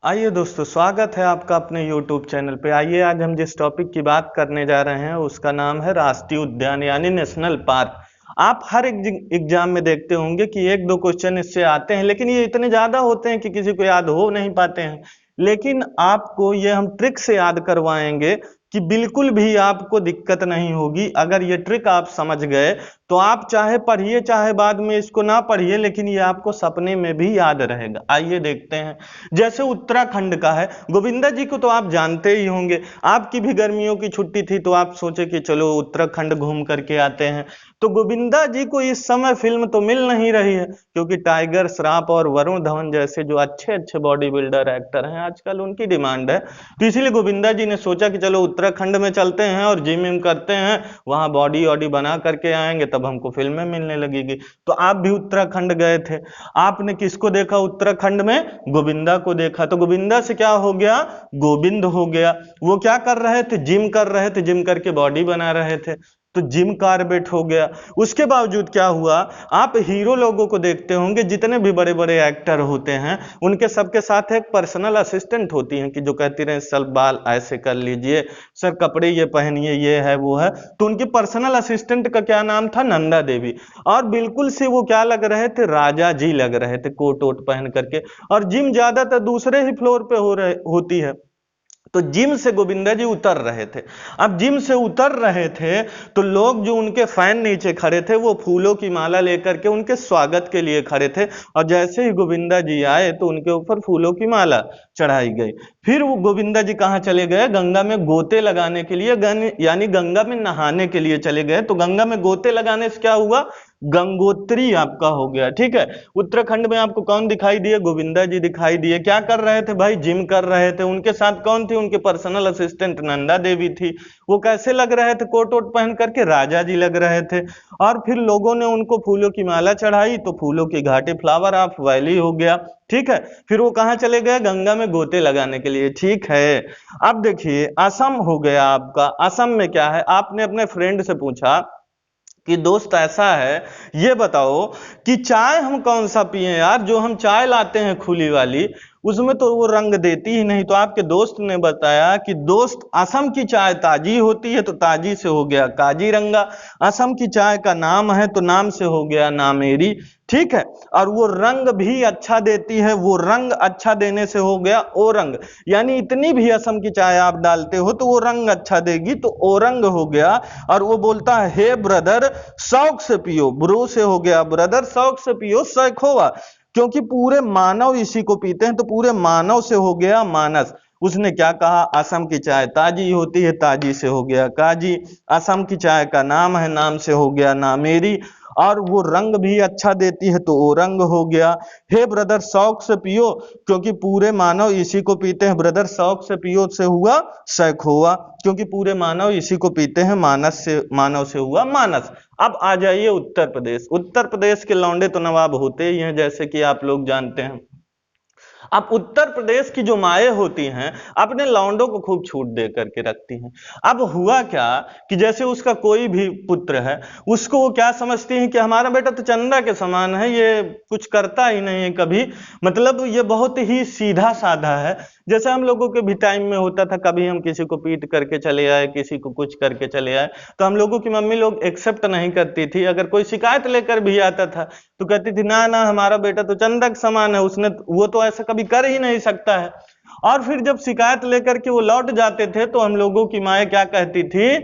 आइए दोस्तों, स्वागत है आपका अपने YouTube चैनल पे। आइए आज हम जिस टॉपिक की बात करने जा रहे हैं उसका नाम है राष्ट्रीय उद्यान यानी नेशनल पार्क। आप हर एग्जाम में देखते होंगे कि एक दो क्वेश्चन इससे आते हैं, लेकिन ये इतने ज्यादा होते हैं कि किसी को याद हो नहीं पाते हैं। लेकिन आपको ये हम ट्रिक से याद करवाएंगे कि बिल्कुल भी आपको दिक्कत नहीं होगी। अगर ये ट्रिक आप समझ गए तो आप चाहे पढ़िए चाहे बाद में इसको ना पढ़िए, लेकिन ये आपको सपने में भी याद रहेगा। आइए देखते हैं। जैसे उत्तराखंड का है, गोविंदा जी को तो आप जानते ही होंगे। आपकी भी गर्मियों की छुट्टी थी तो आप सोचे कि चलो उत्तराखंड घूम करके आते हैं। तो गोविंदा जी को इस समय फिल्म तो मिल नहीं रही है, क्योंकि टाइगर श्रॉफ और वरुण धवन जैसे जो अच्छे अच्छे बॉडी बिल्डर एक्टर हैं आजकल उनकी डिमांड है। तो इसीलिए गोविंदा जी ने सोचा कि चलो उत्तराखंड में चलते हैं और जिम विम करते हैं, वहां बॉडी वॉडी बना करके आएंगे, तब हमको फिल्में मिलने लगेगी। तो आप भी उत्तराखंड गए थे। आपने किसको देखा उत्तराखंड में? गोविंदा को देखा। तो गोविंदा से क्या हो गया? गोविंद हो गया। वो क्या कर रहे थे? जिम कर रहे थे, जिम करके बॉडी बना रहे थे, तो जिम कार्बेट हो गया। उसके बावजूद क्या हुआ? आप हीरो लोगों को देखते होंगे, जितने भी बड़े बड़े एक्टर होते हैं उनके सबके साथ एक पर्सनल असिस्टेंट होती हैं कि जो कहती रहे सर बाल ऐसे कर लीजिए, सर कपड़े ये पहनिए, ये है वो है। तो उनकी पर्सनल असिस्टेंट का क्या नाम था? नंदा देवी। और बिल्कुल से वो क्या लग रहे थे? राजा जी लग रहे थे, कोट वोट पहन करके। और जिम ज्यादातर दूसरे ही फ्लोर पे होती है। तो जिम से गोविंदा जी उतर रहे थे। अब जिम से उतर रहे थे तो लोग जो उनके फैन नीचे खड़े थे वो फूलों की माला लेकर के उनके स्वागत के लिए खड़े थे। और जैसे ही गोविंदा जी आए तो उनके ऊपर फूलों की माला चढ़ाई गई। फिर वो गोविंदा जी कहाँ चले गए? गंगा में गोते लगाने के लिए, यानी गंगा में नहाने के लिए चले गए। तो गंगा में गोते लगाने से क्या हुआ? गंगोत्री आपका हो गया। ठीक है। उत्तराखंड में आपको कौन दिखाई दिए? गोविंदा जी दिखाई दिए। क्या कर रहे थे भाई? जिम कर रहे थे। उनके साथ कौन थी? उनके पर्सनल असिस्टेंट नंदा देवी थी। वो कैसे लग रहे थे? कोट वोट पहन करके राजा जी लग रहे थे। और फिर लोगों ने उनको फूलों की माला चढ़ाई तो फूलों की घाटी, फ्लावर ऑफ वैली हो गया। ठीक है। फिर वो कहाँ चले गए? गंगा में गोते लगाने के लिए। ठीक है। अब देखिए असम हो गया आपका। असम में क्या है? आपने अपने फ्रेंड से पूछा कि दोस्त ऐसा है, ये बताओ कि चाय हम कौन सा पिए यार? जो हम चाय लाते हैं खुली वाली, उसमें तो वो रंग देती ही नहीं। तो आपके दोस्त ने बताया कि दोस्त असम की चाय ताजी होती है, तो ताजी से हो गया काजीरंगा। असम की चाय का नाम है तो नाम से हो गया नामेरी। ठीक है। और वो रंग भी अच्छा देती है, वो रंग अच्छा देने से हो गया ओरंग। यानी इतनी भी असम की चाय आप डालते हो तो वो रंग अच्छा देगी, तो ओरंग हो गया। और वो बोलता है हे ब्रदर शौक से पियो, ब्रो से हो गया ब्रदर, शौक से पियो सैखोवा, क्योंकि पूरे मानव इसी को पीते हैं, तो पूरे मानव से हो गया मानस। उसने क्या कहा? असम की चाय ताजी होती है, ताजी से हो गया काजी। असम की चाय का नाम है, नाम से हो गया नामेरी। और वो रंग भी अच्छा देती है तो वो रंग हो गया। हे ब्रदर शौक से पियो, क्योंकि पूरे मानव इसी को पीते हैं। ब्रदर शौक से पियो से हुआ सैखोवा, क्योंकि पूरे मानव इसी को पीते हैं। मानस से, मानव से हुआ मानस। अब आ जाइए उत्तर प्रदेश। उत्तर प्रदेश के लौंडे तो नवाब होते ही हैं, जैसे कि आप लोग जानते हैं। अब उत्तर प्रदेश की जो माए होती हैं अपने लौंडों को खूब छूट दे करके रखती हैं। अब हुआ क्या कि जैसे उसका कोई भी पुत्र है, उसको वो क्या समझती हैं कि हमारा बेटा तो चंदा के समान है, ये कुछ करता ही नहीं है कभी, मतलब ये बहुत ही सीधा साधा है। जैसे हम लोगों के भी टाइम में होता था, कभी हम किसी को पीट करके चले आए, किसी को कुछ करके चले आए, तो हम लोगों की मम्मी लोग एक्सेप्ट नहीं करती थी। अगर कोई शिकायत लेकर भी आता था तो कहती थी ना ना हमारा बेटा तो चंदा के समान है, उसने वो तो ऐसा कभी कर ही नहीं सकता है। और फिर जब शिकायत लेकर के वो लौट जाते थे तो हम लोगों की माए क्या कहती थी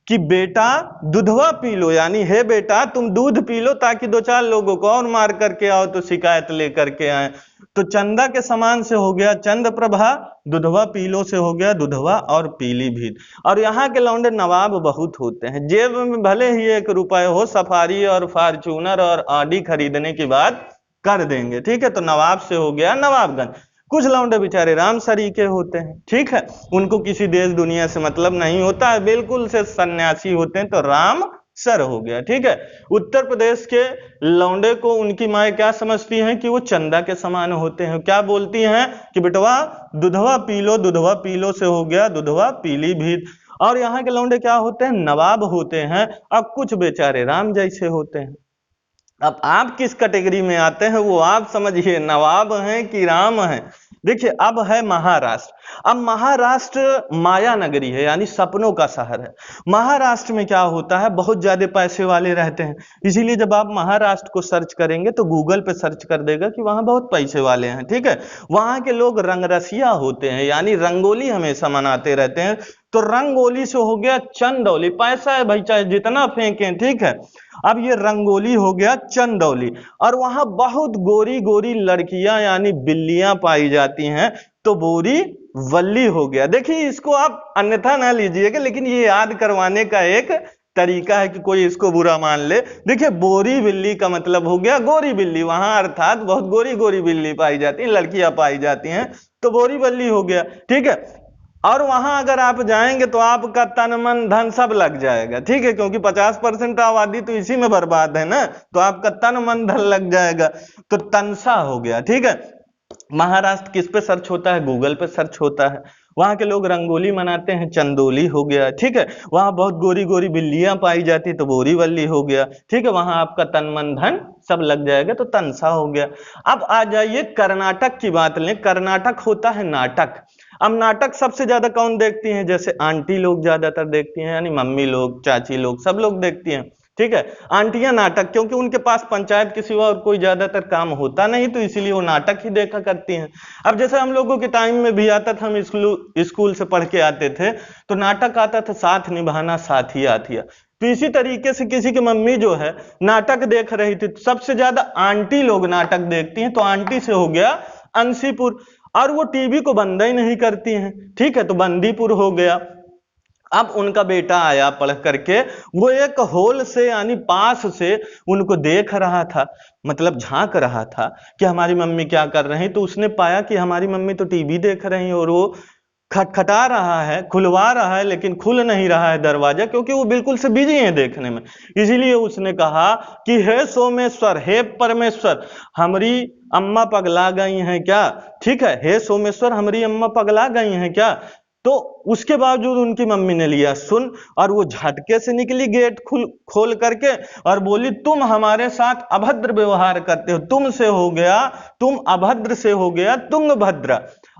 कि बेटा दूधवा पी लो, यानी हे बेटा तुम दूध पी लो ताकि दो चार लोगों को और मार करके आओ तो शिकायत लेकर के आए। तो चंदा के समान से हो गया चंद प्रभा, दुधवा पीलो से हो गया दुधवा और पीलीभीत। और यहाँ के लौंडे नवाब बहुत होते हैं, जेब में भले ही 1 रुपए हो, सफारी और फॉर्च्यूनर और ऑडी खरीदने की बात कर देंगे। ठीक है। तो नवाब से हो गया नवाबगंज। कुछ लौंडे बेचारे राम सरीके होते हैं। ठीक है। उनको किसी देश दुनिया से मतलब नहीं होता है, बिल्कुल से सन्यासी होते हैं, तो राम सर हो गया। ठीक है। उत्तर प्रदेश के लौंडे को उनकी माए क्या समझती हैं कि वो चंदा के समान होते हैं। क्या बोलती हैं कि बेटवा दुधवा पीलो से हो गया दुधवा पीलीभीत। और यहाँ के लौंडे क्या होते हैं? नवाब होते हैं। अब कुछ बेचारे राम जैसे होते हैं। अब आप किस कैटेगरी में आते हैं वो आप समझिए, नवाब हैं कि राम हैं। देखिए अब है महाराष्ट्र। अब महाराष्ट्र माया नगरी है, यानी सपनों का शहर है। महाराष्ट्र में क्या होता है, बहुत ज्यादा पैसे वाले रहते हैं, इसीलिए जब आप महाराष्ट्र को सर्च करेंगे तो गूगल पे सर्च कर देगा कि वहां बहुत पैसे वाले हैं, ठीक है। वहां के लोग रंगरसिया होते हैं, यानी रंगोली हमेशा मनाते रहते हैं। तो रंगोली से हो गया चंदौली, पैसा है भाई चाहे जितना फेंकें, ठीक है। अब ये रंगोली हो गया चंदौली, और वहां बहुत गोरी गोरी लड़कियां यानी बिल्लियां पाई जाती हैं, तो बोरी वल्ली हो गया। देखिए इसको आप अन्यथा ना लीजिएगा, लेकिन ये याद करवाने का एक तरीका है कि कोई इसको बुरा मान ले। देखिए बोरी बिल्ली का मतलब हो गया गोरी बिल्ली, वहां अर्थात बहुत गोरी गोरी बिल्ली पाई जाती है, लड़कियां पाई जाती हैं, तो बोरी वल्ली हो गया, ठीक है। और वहां अगर आप जाएंगे तो आपका तन मन धन सब लग जाएगा, ठीक है, क्योंकि 50% आबादी तो इसी में बर्बाद है ना, तो आपका तन मन धन लग जाएगा, तो तनसा हो गया, ठीक है। महाराष्ट्र किस पे सर्च होता है, गूगल पे सर्च होता है। वहां के लोग रंगोली मनाते हैं, चंदोली हो गया, ठीक है। वहां बहुत गोरी गोरी बिल्लियां पाई जाती, तो बोरीवल्ली हो गया, ठीक है। वहां आपका तन मन धन सब लग जाएगा, तो तनसा हो गया। अब आ जाइए कर्नाटक की बात लें। कर्नाटक होता है नाटक। अब नाटक सबसे ज्यादा कौन देखती हैं, जैसे आंटी लोग ज्यादातर देखती हैं, यानी मम्मी लोग, चाची लोग, सब लोग देखती हैं, ठीक है। आंटियां नाटक, क्योंकि उनके पास पंचायत के सिवा और कोई ज्यादातर काम होता नहीं, तो इसीलिए वो नाटक ही देखा करती हैं। अब जैसे हम लोगों के टाइम में भी आता था, हम स्कूल से पढ़ के आते थे, तो नाटक आता था साथ निभाना साथिया थिया। तो इसी तरीके से किसी की मम्मी जो है नाटक देख रही थी, तो सबसे ज्यादा आंटी लोग नाटक देखती हैं, तो आंटी से हो गया अंशीपुर। और वो टीवी को बंद ही नहीं करती हैं, ठीक है, तो बंदीपुर हो गया। अब उनका बेटा आया पढ़ करके, वो एक होल से यानी पास से उनको देख रहा था, मतलब झांक रहा था कि हमारी मम्मी क्या कर रही हैं। तो उसने पाया कि हमारी मम्मी तो टीवी देख रही है, और वो खटखटा रहा है, खुलवा रहा है, लेकिन खुल नहीं रहा है दरवाजा, क्योंकि वो बिल्कुल से बिजी है देखने में। इसीलिए उसने कहा कि हे सोमेश्वर, हे परमेश्वर, हमारी अम्मा पगला गई हैं क्या, ठीक है, हे सोमेश्वर हमारी अम्मा पगला गई हैं क्या। तो उसके बावजूद उनकी मम्मी ने लिया सुन, और वो झटके से निकली गेट खोल करके, और बोली तुम हमारे साथ अभद्र व्यवहार करते हो, तुमसे हो गया, तुम अभद्र से हो गया तुंगभद्र।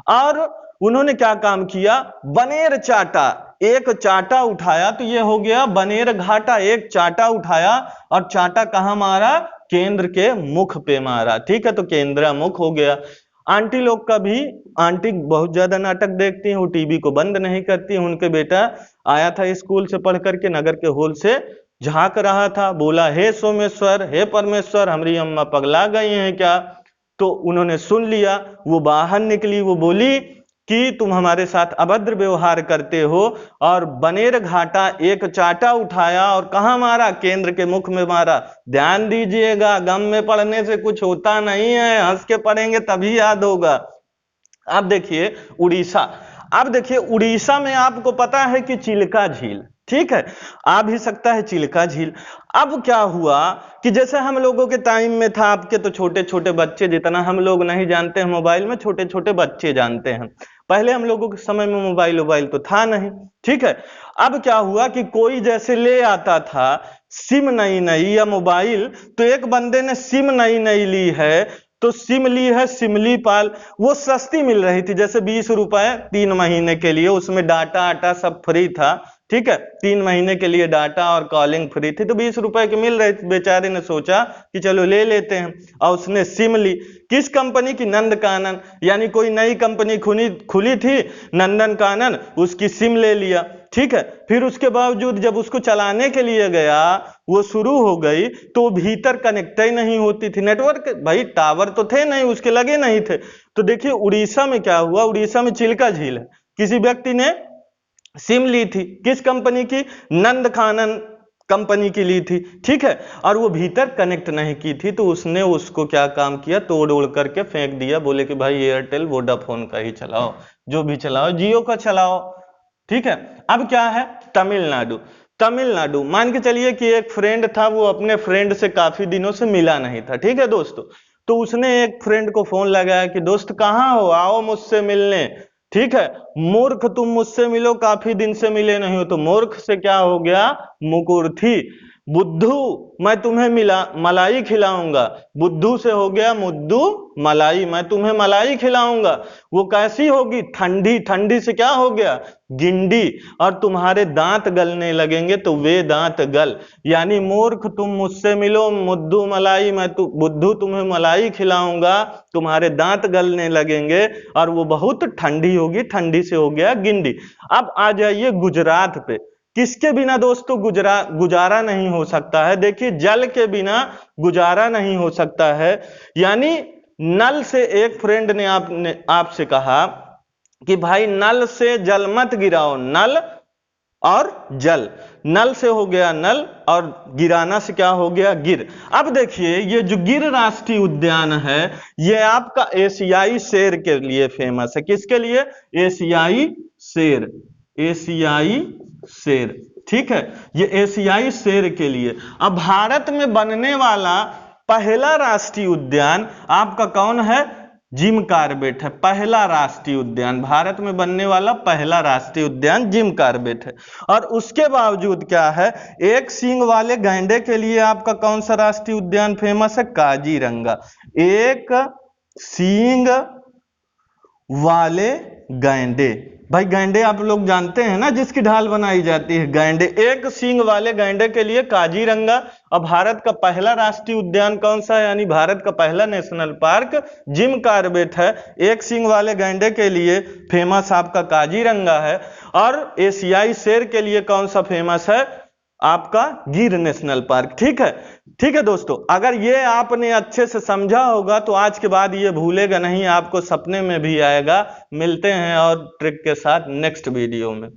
और उन्होंने क्या काम किया, बनेर चाटा, एक चाटा उठाया, तो ये हो गया बनेर घाटा। एक चाटा उठाया और चाटा कहां मारा, केंद्र के मुख पे मारा, ठीक है, तो केंद्र मुख हो गया। आंटी लोग का भी, आंटी बहुत ज्यादा नाटक देखती हैं, वो टीवी को बंद नहीं करती। उनके बेटा आया था स्कूल से पढ़ करके, नगर के होल से झांक रहा था, बोला हे सोमेश्वर, हे परमेश्वर, हमारी अम्मा पगला गई हैं क्या। तो उन्होंने सुन लिया, वो बाहर निकली, वो बोली कि तुम हमारे साथ अभद्र व्यवहार करते हो, और बनेर घाटा एक चाटा उठाया और कहां मारा, केंद्र के मुख में मारा। ध्यान दीजिएगा, गम में पढ़ने से कुछ होता नहीं है, हंस के पढ़ेंगे तभी याद होगा। अब देखिए उड़ीसा। अब देखिए उड़ीसा में आपको पता है कि चिल्का झील, ठीक है, आ भी सकता है चिल्का झील। अब क्या हुआ कि जैसे हम लोगों के टाइम में था, आपके तो छोटे छोटे बच्चे, जितना हम लोग नहीं जानते हैं मोबाइल में, छोटे छोटे बच्चे जानते हैं। पहले हम लोगों के समय में मोबाइल तो था नहीं, ठीक है। अब क्या हुआ कि कोई जैसे ले आता था सिम नई नई या मोबाइल, तो एक बंदे ने सिम नई नई ली है, तो सिम ली है सिमली पाल, वो सस्ती मिल रही थी, जैसे 20 रुपए 3 महीने के लिए, उसमें डाटा आटा सब फ्री था, ठीक है, 3 महीने के लिए डाटा और कॉलिंग फ्री थी, तो 20 रुपए की मिल रही थी। बेचारे ने सोचा कि चलो ले लेते हैं, और उसने सिम ली। किस कंपनी की, नंद कानन, यानी कोई नई कंपनी खुली थी नंदन कानन, उसकी सिम ले लिया, ठीक है। फिर उसके बावजूद जब उसको चलाने के लिए गया, वो शुरू हो गई, तो भीतर कनेक्ट ही नहीं होती थी, नेटवर्क भाई, टावर तो थे नहीं, उसके लगे नहीं थे। तो देखिए उड़ीसा में क्या हुआ, उड़ीसा में चिल्का झील है, किसी व्यक्ति ने सिम ली थी, किस कंपनी की, नंद कानन कंपनी की ली थी, ठीक है, और वो भीतर कनेक्ट नहीं की थी, तो उसने उसको क्या काम किया, तोड़ ओड़ करके फेंक दिया, बोले कि भाई एयरटेल वोडाफोन का ही चलाओ, जो भी चलाओ, जियो का चलाओ, ठीक है। अब क्या है, तमिलनाडु। तमिलनाडु मान के चलिए कि एक फ्रेंड था, वो अपने फ्रेंड से काफी दिनों से मिला नहीं था, ठीक है दोस्तों। तो उसने एक फ्रेंड को फोन लगाया कि दोस्त कहाँ हो, आओ मुझसे मिलने, ठीक है। मूर्ख, तुम मुझसे मिलो, काफी दिन से मिले नहीं हो, तो मूर्ख से क्या हो गया, मुकुर्थी। बुद्धू मैं तुम्हें मलाई खिलाऊंगा, बुद्धू से हो गया मुद्दू मलाई, मैं तुम्हें मलाई खिलाऊंगा। वो कैसी होगी? ठंडी, ठंडी से क्या हो गया? गिंडी। और तुम्हारे दांत गलने लगेंगे तो वे दांत गल। यानी मूर्ख तुम मुझसे मिलो मुद्दू मलाई, बुद्धू तुम्हें मलाई खिलाऊंगा, तुम्हारे दांत गलने लगेंगे और वो बहुत ठंडी होगी, ठंडी से हो गया गिंडी। अब आ जाइए गुजरात पे। किसके बिना दोस्तों गुजारा नहीं हो सकता है? देखिए जल के बिना गुजारा नहीं हो सकता है। यानी नल से, एक फ्रेंड ने आपसे कहा कि भाई नल से जल मत गिराओ, नल और जल, नल से हो गया नल और गिराना से क्या हो गया? गिर। अब देखिए ये जो गिर राष्ट्रीय उद्यान है ये आपका एशियाई शेर के लिए फेमस है। किसके लिए? एशियाई शेर, एशियाई शेर, ठीक है, ये एशियाई शेर के लिए। अब भारत में बनने वाला पहला राष्ट्रीय उद्यान आपका कौन है? जिम कॉर्बेट है। पहला राष्ट्रीय उद्यान भारत में बनने वाला पहला राष्ट्रीय उद्यान जिम कॉर्बेट है। और उसके बावजूद क्या है, एक सींग वाले गैंडे के लिए आपका कौन सा राष्ट्रीय उद्यान फेमस है? काजीरंगा। एक सींग वाले गैंडे, भाई गैंडे आप लोग जानते हैं ना, जिसकी ढाल बनाई जाती है, गैंडे। एक सींग वाले गैंडे के लिए काजीरंगा। और भारत का पहला राष्ट्रीय उद्यान कौन सा है? यानी भारत का पहला नेशनल पार्क जिम कॉर्बेट है। एक सींग वाले गैंडे के लिए फेमस आपका काजीरंगा है। और एशियाई शेर के लिए कौन सा फेमस है? आपका गिर नेशनल पार्क। ठीक है, ठीक है दोस्तों, अगर ये आपने अच्छे से समझा होगा तो आज के बाद ये भूलेगा नहीं, आपको सपने में भी आएगा। मिलते हैं और ट्रिक के साथ नेक्स्ट वीडियो में।